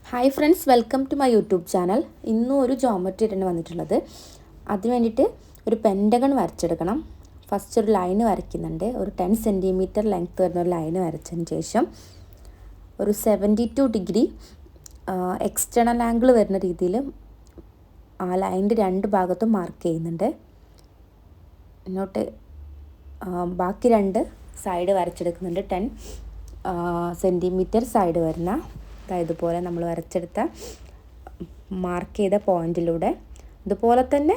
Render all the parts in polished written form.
Hi friends, welcome to my YouTube channel. ഇന്നും ഒരു geometry ആയിട്ടാണ് വന്നിട്ടുള്ളത്. അതിന് വേണ്ടിയിട്ട് ഒരു പെൻറ്റഗൺ വരച്ചെടുക്കണം. ഫസ്റ്റ് ഒരു ലൈന് വരയ്ക്കുന്നുണ്ട്. ഒരു 10 സെൻറ്റിമീറ്റർ ലെങ്ത്ത് വരുന്ന ഒരു ലൈന് വരച്ചതിന് ശേഷം ഒരു 72 ഡിഗ്രി എക്സ്റ്റേണൽ ആംഗിൾ വരുന്ന രീതിയിൽ ആ ലൈനിൻ്റെ രണ്ട് ഭാഗത്തും മാർക്ക് ചെയ്യുന്നുണ്ട്. ഇങ്ങോട്ട് ബാക്കി രണ്ട് സൈഡ് വരച്ചെടുക്കുന്നുണ്ട്. 10 സെൻറ്റിമീറ്റർ സൈഡ് വരുന്ന ഇതുപോലെ നമ്മൾ വരച്ചെടുത്ത മാർക്ക് ചെയ്ത പോയിൻറ്റിലൂടെ ഇതുപോലെ തന്നെ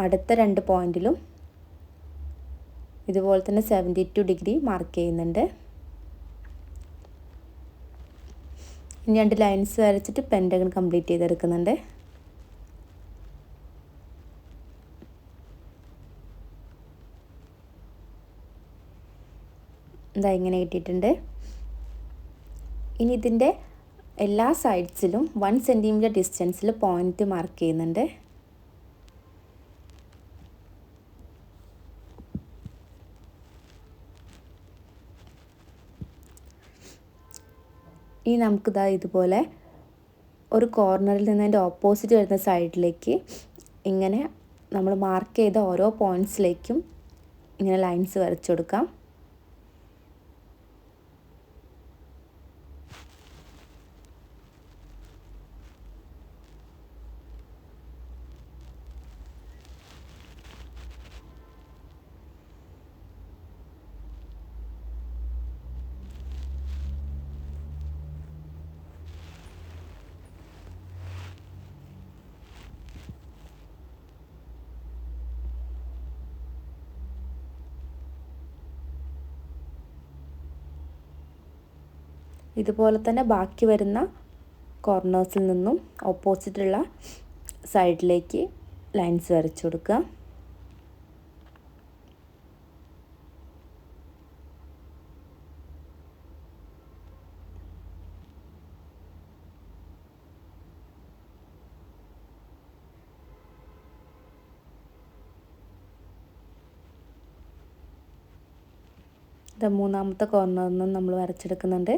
അടുത്ത രണ്ട് പോയിൻറ്റിലും ഇതുപോലെ തന്നെ 72 ഡിഗ്രി മാർക്ക് ചെയ്യുന്നുണ്ട്. ഇനി രണ്ട് ലൈൻസ് വരച്ചിട്ട് പെൻറ്റഗൺ കംപ്ലീറ്റ് ചെയ്തെടുക്കുന്നുണ്ട്. ഇതാ ഇങ്ങനെ കിട്ടിയിട്ടുണ്ട്. ഇനി ഇതിൻ്റെ എല്ലാ സൈഡ്സിലും 1 സെൻറ്റിമീറ്റർ ഡിസ്റ്റൻസിൽ പോയിൻ്റ് മാർക്ക് ചെയ്യുന്നുണ്ട്. ഇനി നമുക്കിതാ ഇതുപോലെ ഒരു കോർണറിൽ നിന്ന് അതിൻ്റെ ഓപ്പോസിറ്റ് വരുന്ന സൈഡിലേക്ക് ഇങ്ങനെ നമ്മൾ മാർക്ക് ചെയ്ത ഓരോ പോയിൻറ്റ്സിലേക്കും ഇങ്ങനെ ലൈൻസ് വരച്ചു കൊടുക്കാം. ഇതുപോലെ തന്നെ ബാക്കി വരുന്ന കോർണേഴ്സിൽ നിന്നും ഓപ്പോസിറ്റുള്ള സൈഡിലേക്ക് ലൈൻസ് വരച്ചു കൊടുക്കുക. ഇത് മൂന്നാമത്തെ കോർണറിൽ നിന്നും നമ്മൾ വരച്ചെടുക്കുന്നുണ്ട്.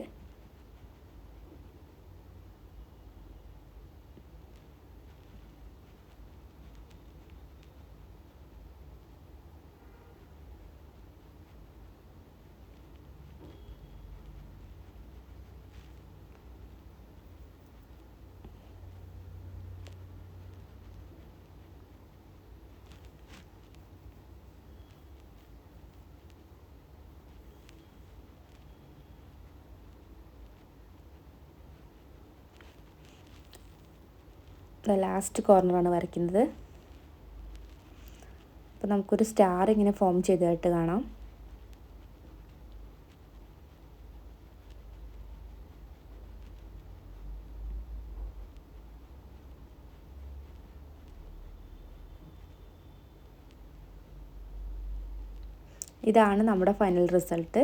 ലാസ്റ്റ് കോർണറാണ് വരയ്ക്കുന്നത്. അപ്പോൾ നമുക്കൊരു സ്റ്റാർ ഇങ്ങനെ ഫോം ചെയ്തതായിട്ട് കാണാം. ഇതാണ് നമ്മുടെ ഫൈനൽ റിസൾട്ട്.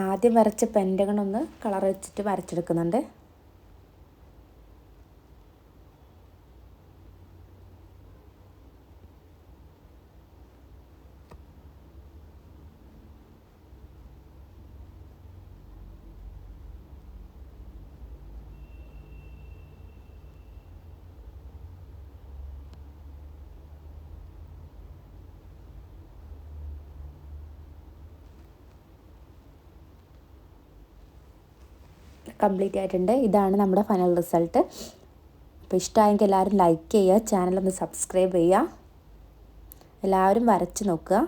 ആദ്യം വരച്ച പെൻറ്റഗൺ ഒന്ന് കളർ വെച്ചിട്ട് വരച്ചെടുക്കുന്നുണ്ട്. കംപ്ലീറ്റ് ആയിട്ടുണ്ട്. ഇതാണ് നമ്മുടെ ഫൈനൽ റിസൾട്ട്. അപ്പോൾ ഇഷ്ടമായെങ്കിൽ എല്ലാവരും ലൈക്ക് ചെയ്യുക, ചാനലൊന്ന് സബ്സ്ക്രൈബ് ചെയ്യുക, എല്ലാവരും വരച്ച് നോക്കുക.